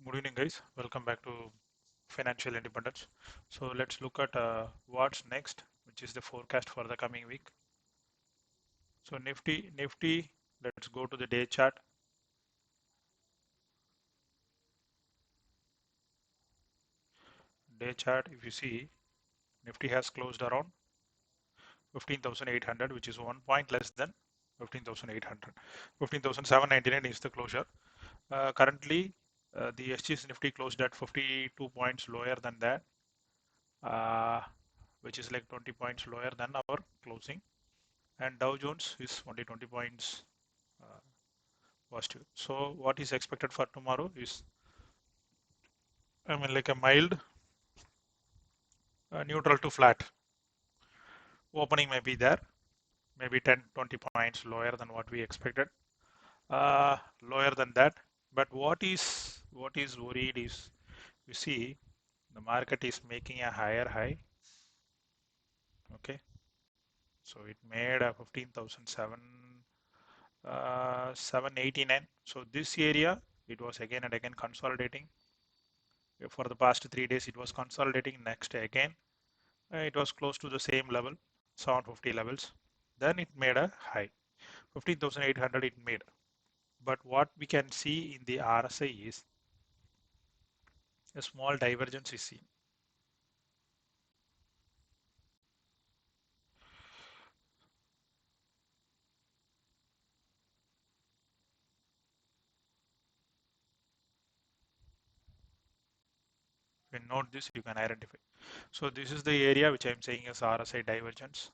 Good evening, guys. Welcome back to Financial Independence. So let's look at what's next, which is the forecast for the coming week. So Nifty. Let's go to the day chart. Day chart. If you see, Nifty has closed around 15,800, which is 1 point less than 15,800. 15,799 is the closure. Currently, the SGX Nifty closed at 52 points lower than that, uh, which is like 20 points lower than our closing. And Dow Jones is only 20 points uh, positive. So what is expected for tomorrow is, like a mild neutral to flat opening may be there, maybe 10, 20 points lower than what we expected, lower than that. But what is worried is, you see, the market is making a higher high. Okay, so it made a 15,789. So this area, it was again and again consolidating. For the past 3 days, it was consolidating. Next again, it was close to the same level, 750 levels. Then it made a high, 15,800 it made. But what we can see in the RSI is a small divergence is seen. When you note this, you can identify. So this is the area which I'm saying is RSI divergence.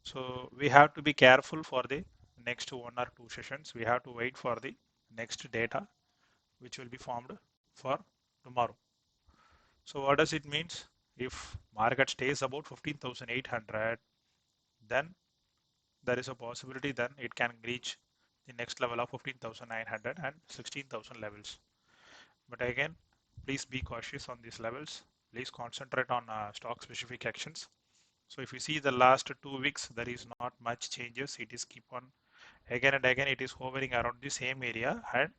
So we have to be careful for the next 1 or 2 sessions. We have to wait for the next data which will be formed for tomorrow. So what does it means? If market stays about 15,800, then there is a possibility then it can reach the next level of 15,900 and 16,000 levels. But again, please be cautious on these levels. Please concentrate on stock specific actions. So if you see the last 2 weeks, there is not much changes. It is keep on again and again, it is hovering around the same area, and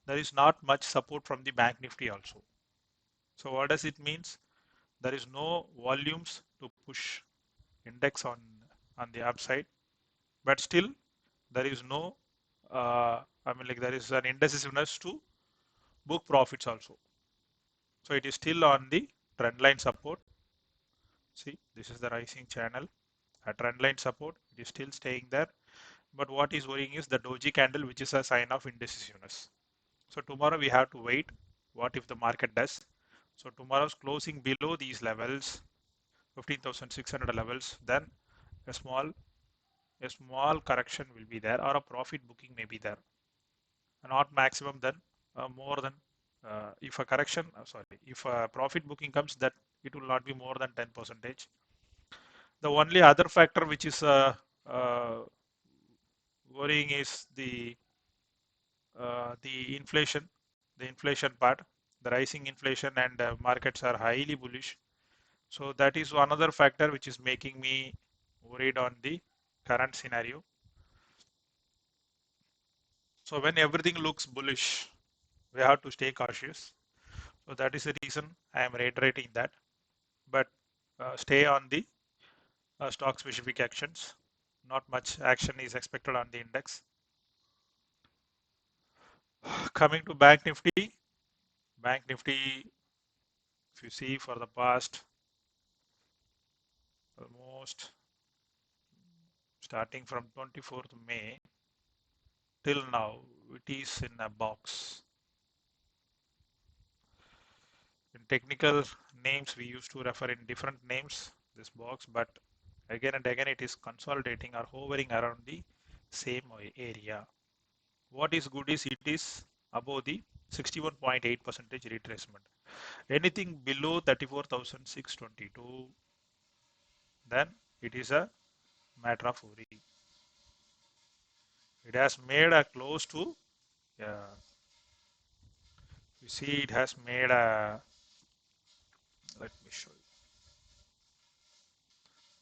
there is not much support from the bank nifty also. So what does it means? There is no volumes to push index on the upside, but still there is no like there is an indecisiveness to book profits also. So it is still on the trend line support. See, this is the rising channel, a trend line support. It is still staying there, but what is worrying is the doji candle, which is a sign of indecisiveness. So tomorrow we have to wait what if the market does. So tomorrow's closing below these levels, 15,600 levels, then a small a small correction will be there, or a profit booking may be there, not maximum, then more than if a correction if a profit booking comes, that it will not be more than 10 percentage. The only other factor which is uh, worrying is the inflation part, the rising inflation, and markets are highly bullish. So that is another factor which is making me worried on the current scenario. So when everything looks bullish, we have to stay cautious. So that is the reason I am reiterating that. But stay on the stock specific actions. Not much action is expected on the index. Coming to Bank Nifty, if you see for the past almost starting from 24th May till now, it is in a box. In technical names, we used to refer in different names this box, but again and again it is consolidating or hovering around the same area. What is good is it is above the 61.8% retracement. Anything below 34,622, then it is a matter of worry. It has made a close to, you see, it has made a, let me show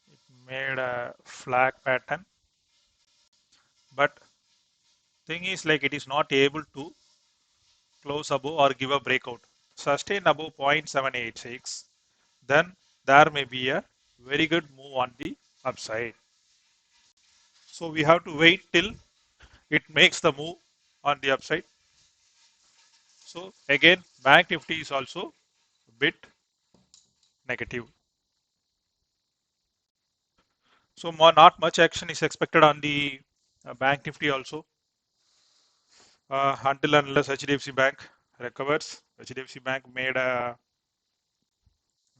you, it made a flag pattern, but thing is like it is not able to close above or give a breakout, sustain above 0.786, then there may be a very good move on the upside. So we have to wait till it makes the move on the upside. So again, Bank Nifty is also a bit negative. So not much action is expected on the Bank Nifty also until unless HDFC Bank recovers. HDFC Bank made a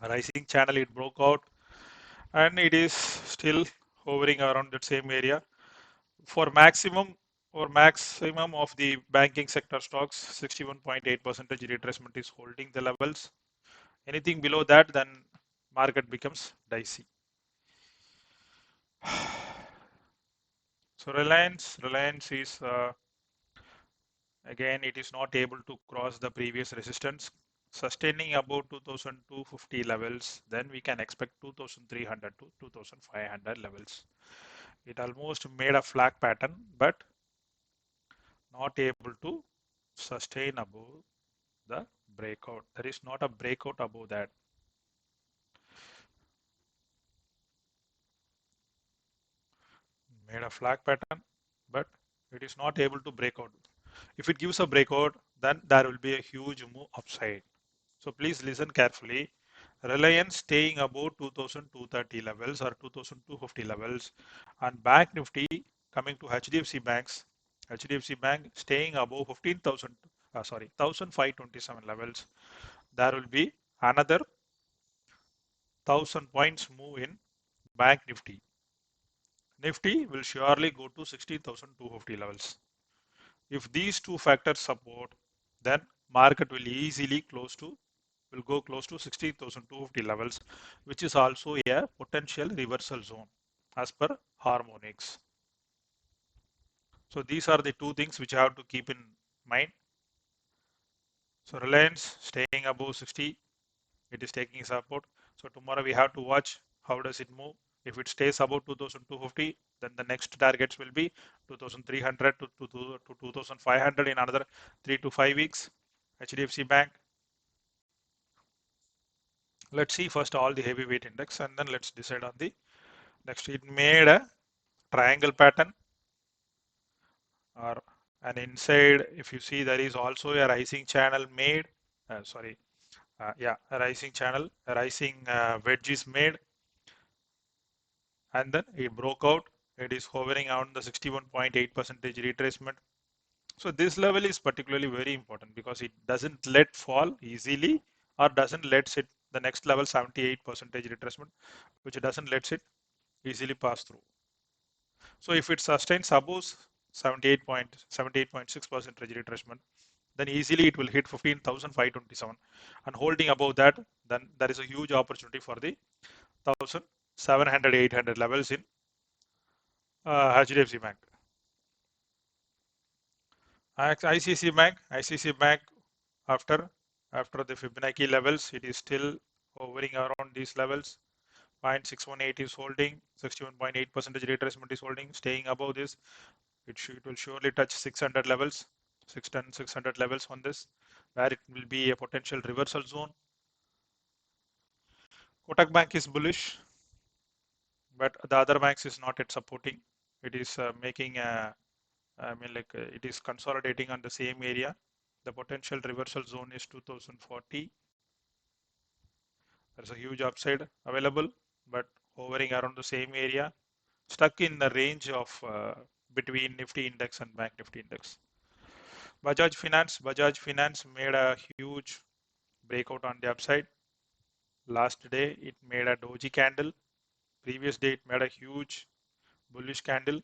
rising channel, it broke out and it is still hovering around that same area. For maximum of the banking sector stocks, 61.8% retracement is holding the levels. Anything below that, then market becomes dicey. So Reliance is again, it is not able to cross the previous resistance. Sustaining above 2250 levels, then we can expect 2300 to 2500 levels. It almost made a flag pattern, but not able to sustain above the breakout. There is not a breakout above that. Made a flag pattern, but it is not able to break out. If it gives a breakout, then there will be a huge move upside. So please listen carefully. Reliance staying above 2230 levels or 2250 levels, and Bank Nifty coming to HDFC Banks. HDFC Bank staying above 15,000, 1527 levels. There will be another 1000 points move in Bank Nifty. Nifty will surely go to 16,250 levels. If these two factors support, then market will go close to 16,250 levels, which is also a potential reversal zone as per harmonics. So these are the two things which you have to keep in mind. So Reliance staying above 60, it is taking support. So tomorrow we have to watch how does it move. If it stays above 2250, then the next targets will be 2300 to 2500 in another 3 to 5 weeks. HDFC Bank. Let's see first all the heavyweight index and then let's decide on the next. It made a triangle pattern or an inside. If you see, there is also a rising channel made. A rising channel, a rising wedge is made, and then it broke out. It is hovering around the 61.8% retracement. So this level is particularly very important because it doesn't let fall easily or doesn't let it the next level 78% retracement, which doesn't let it easily pass through. So if it sustains above 78.6% retracement, then easily it will hit 15,527 and holding above that, then there is a huge opportunity for the 1,700, 800 levels in HDFC Bank. ICC Bank after the Fibonacci levels, it is still hovering around these levels. 0.618 is holding, 61.8% retracement is holding, staying above this. It will surely touch 600 levels, 600 levels on this, where it will be a potential reversal zone. Kotak Bank is bullish, but the other banks is not yet supporting. It is it is consolidating on the same area. The potential reversal zone is 2040. There's a huge upside available, but hovering around the same area, stuck in the range of between Nifty index and Bank Nifty index. Bajaj Finance made a huge breakout on the upside. Last day it made a doji candle. Previous day it made a huge bullish candle.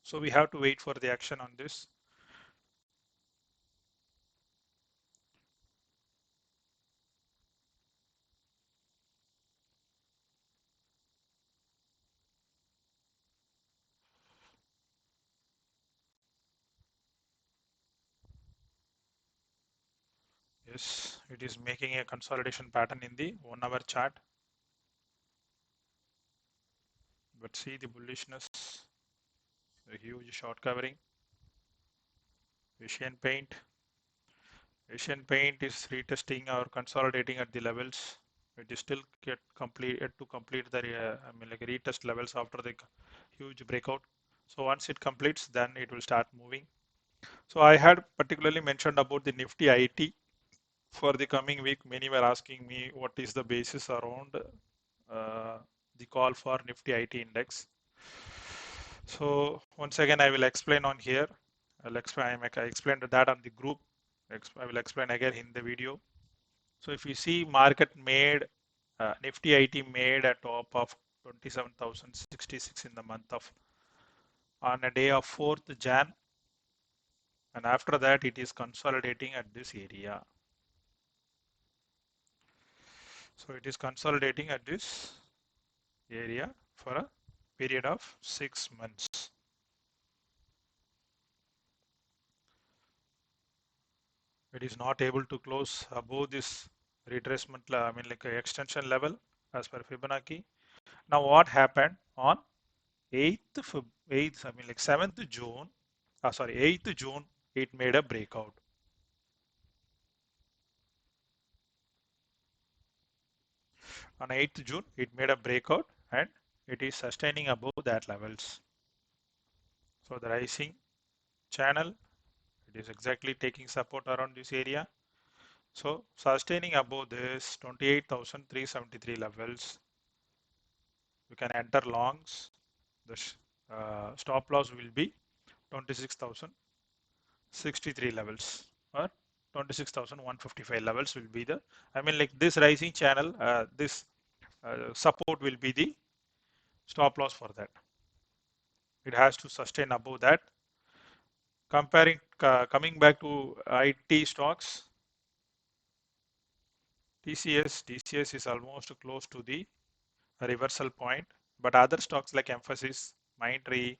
So we have to wait for the action on this. Yes, it is making a consolidation pattern in the 1 hour chart. But see the bullishness, a huge short covering, Asian Paint. Asian Paint is retesting or consolidating at the levels. It is still yet to complete the like retest levels after the huge breakout. So once it completes, then it will start moving. So I had particularly mentioned about the Nifty IT for the coming week. Many were asking me what is the basis around the call for Nifty IT index. So once again, I will explain on here. I explained that on the group. I will explain again in the video. So if you see market made, Nifty IT made a top of 27,066 in the month of, on a day of 4th Jan. And after that, it is consolidating at this area. So it is consolidating at this area for a period of 6 months. It is not able to close above this retracement, like a extension level as per Fibonacci. Now what happened on 7th June, sorry, 8th June, it made a breakout. On 8th June, it made a breakout and it is sustaining above that levels. So the rising channel, it is exactly taking support around this area. So sustaining above this 28,373 levels, you can enter longs. The stop loss will be 26,063 levels or 26,155 levels will be the, like this rising channel, this support will be the stop loss for that. It has to sustain above that. Coming back to IT stocks, TCS is almost close to the reversal point, but other stocks like Mphasis, Mindtree,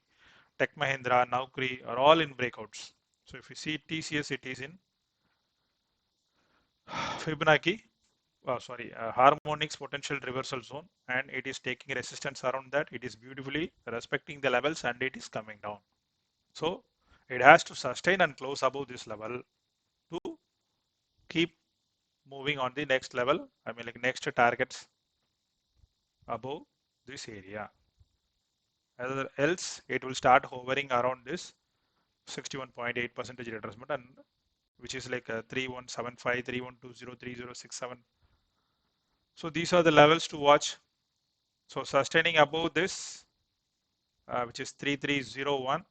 Tech Mahindra, Naukri are all in breakouts. So if you see TCS, it is in Fibonacci, harmonics potential reversal zone, and it is taking resistance around that. It is beautifully respecting the levels and it is coming down. So it has to sustain and close above this level to keep moving on the next level. Like next targets above this area. Else, it will start hovering around this 61.8% retracement, and which is like 3175, 3120, 3067. So these are the levels to watch. So sustaining above this, which is 3301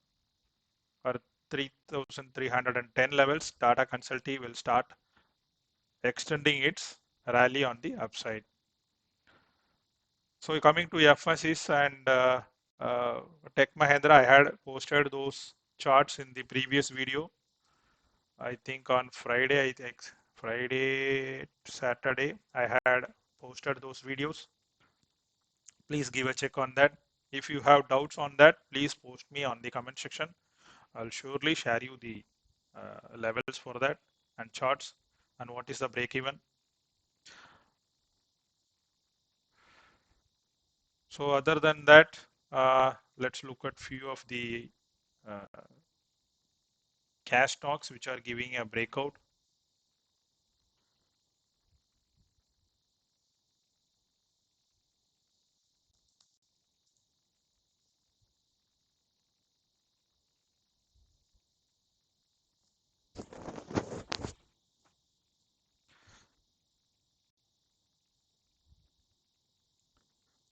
or 3310 levels, Tata Consulting will start extending its rally on the upside. So coming to FSIs and Tech Mahindra, I had posted those charts in the previous video. I think on Friday, Saturday, I had posted those videos. Please give a check on that. If you have doubts on that, please post me on the comment section. I'll surely share you the levels for that and charts and what is the break even. So other than that, let's look at few of the uh, cash stocks which are giving a breakout.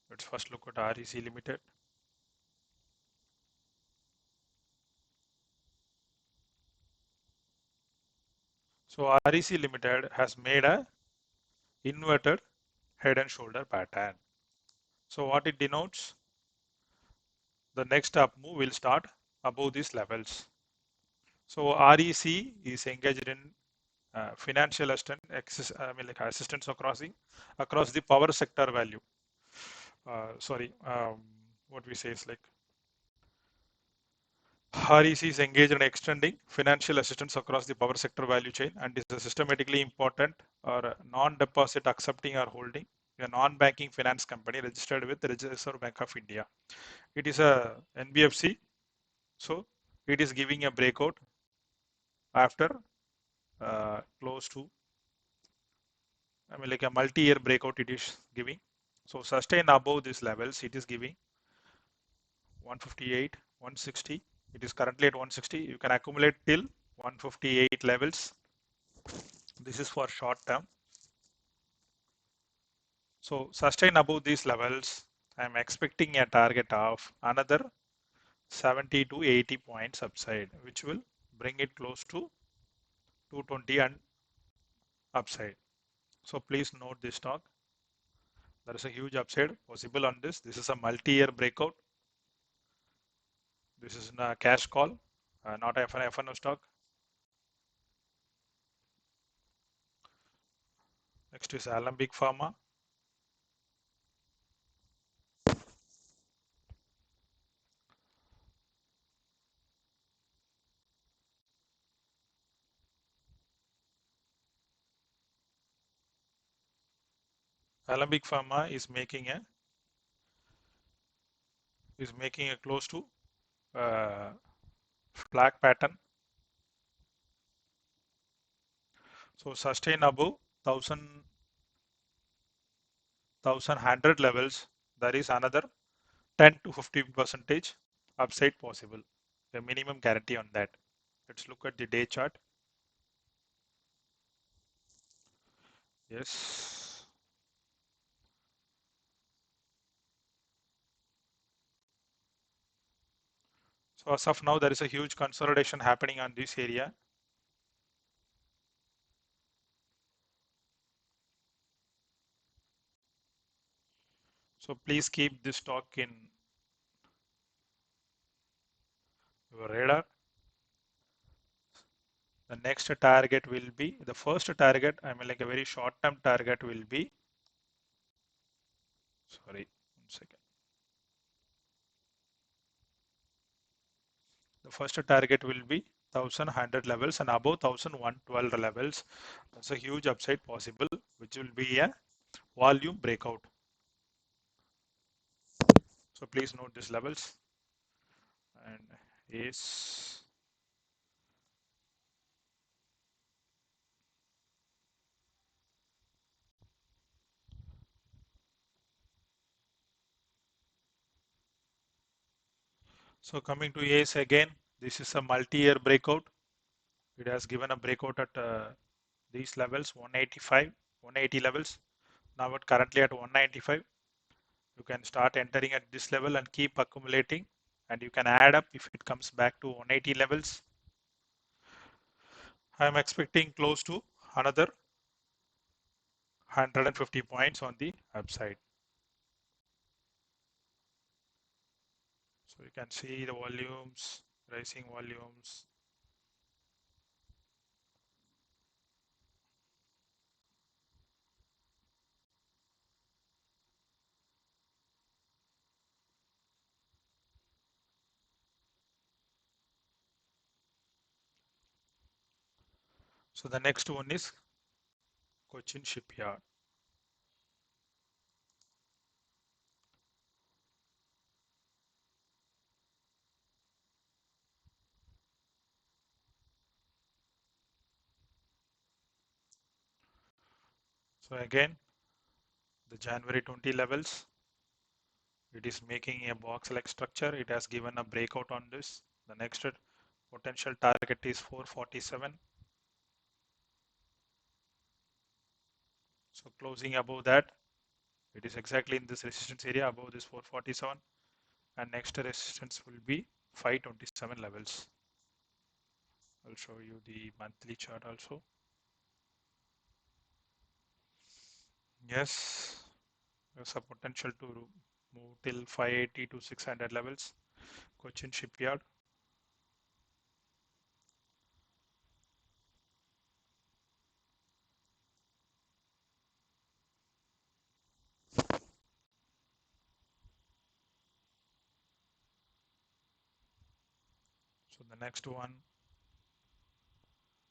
Let's first look at REC Limited. So REC Limited has made a inverted head and shoulder pattern. So what it denotes, the next up move will start above these levels. So REC is engaged in financial assistance across the power sector value. What we say is like REC is engaged in extending financial assistance across the power sector value chain and is a systematically important or non-deposit accepting or holding a non-banking finance company registered with the Reserve Bank of India. It is a NBFC, so it is giving a breakout after close to, I mean, like a multi-year breakout it is giving. So sustain above these levels, it is giving 158, 160. It is currently at 160. You can accumulate till 158 levels. This is for short term. So sustain above these levels, I am expecting a target of another 70 to 80 points upside, which will bring it close to 220 and upside. So please note this stock. There is a huge upside possible on this. This is a multi-year breakout. This is a cash call, not a FNO stock. Next is Alembic Pharma. Alembic Pharma is making a close to flag pattern. So sustain above 1100 levels. There is another 10 to 50% upside possible. A minimum guarantee on that. Let's look at the day chart. Yes. So as of now, there is a huge consolidation happening on this area. So please keep this stock in your radar. The next target will be, the first target, I mean like a very short term target will be, sorry, 1 second. The first target will be 1100 levels and above 1112 levels. That's a huge upside possible, which will be a volume breakout. So please note these levels. And is so coming to ACE again, this is a multi-year breakout. It has given a breakout at these levels, 185, 180 levels. Now at currently at 195. You can start entering at this level and keep accumulating, and you can add up if it comes back to 180 levels. I am expecting close to another 150 points on the upside. So you can see the volumes, rising volumes. So the next one is Cochin Shipyard. So again, the January 20 levels, it is making a box-like structure. It has given a breakout on this. The next potential target is 447. So closing above that, it is exactly in this resistance area above this 447, and next resistance will be 527 levels. I'll show you the monthly chart also. Yes, there's a potential to move till 580 to 600 levels. Cochin Shipyard. So the next one,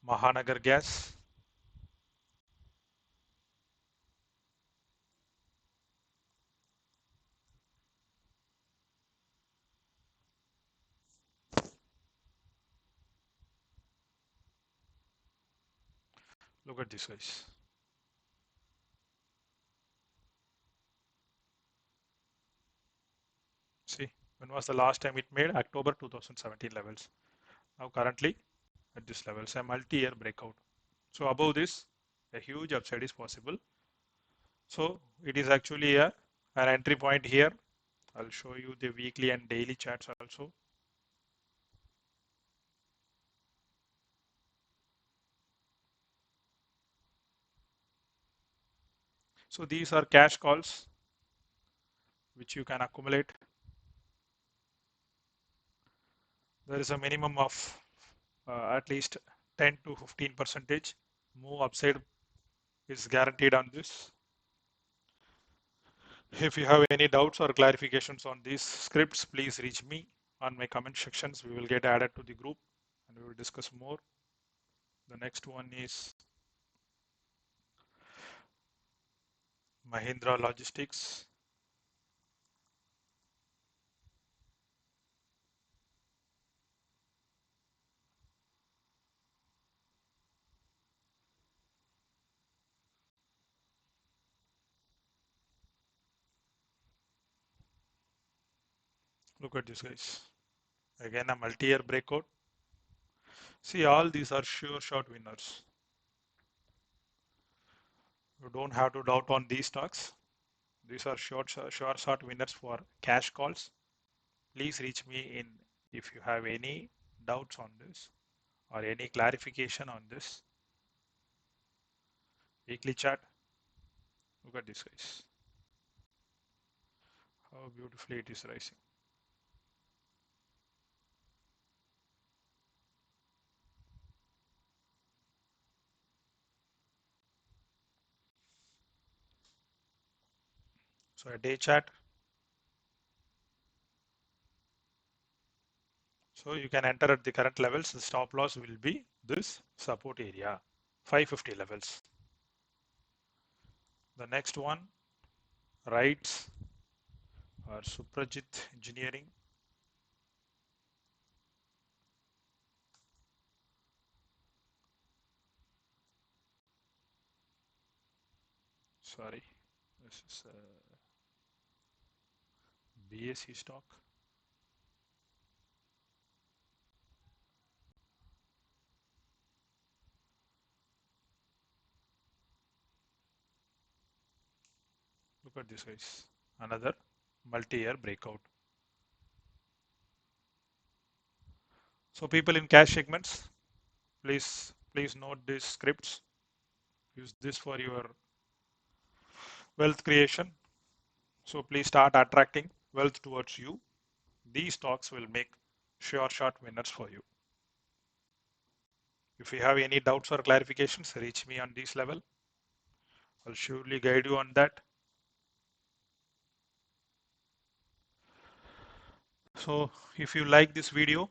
Mahanagar Gas. Look at this, guys. See, when was the last time it made? October 2017 levels. Now currently at this level, it's a multi-year breakout. So above this, a huge upside is possible. So it is actually an entry point here. I'll show you the weekly and daily charts also. So these are cash calls which you can accumulate. There is a minimum of at least 10 to 15 percentage move upside is guaranteed on this. If you have any doubts or clarifications on these scripts, please reach me on my comment sections. We will get added to the group and we will discuss more. The next one is Mahindra Logistics. Look at this, guys. Again, a multi-year breakout. See, all these are sure shot winners. You don't have to doubt on these stocks. These are sure shot winners for cash calls. Please reach me in if you have any doubts on this or any clarification on this. Weekly chart. Look at this, guys. How beautifully it is rising. So a day chart. So you can enter at the current levels. The stop loss will be this support area, 550 levels. The next one, RITES or Suprajit Engineering. Sorry, this is BSE stock. Look at this, guys. Another multi-year breakout. So people in cash segments, please note these scripts. Use this for your wealth creation. So please start attracting wealth towards you. These stocks will make sure shot winners for you. If you have any doubts or clarifications, reach me on this level. I'll surely guide you on that. So if you like this video,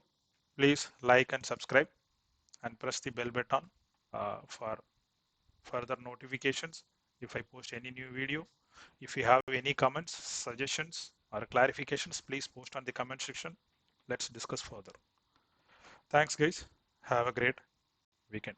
please like and subscribe and press the bell button for further notifications if I post any new video. If you have any comments, suggestions or clarifications, please post on the comment section. Let's discuss further. Thanks, guys. Have a great weekend.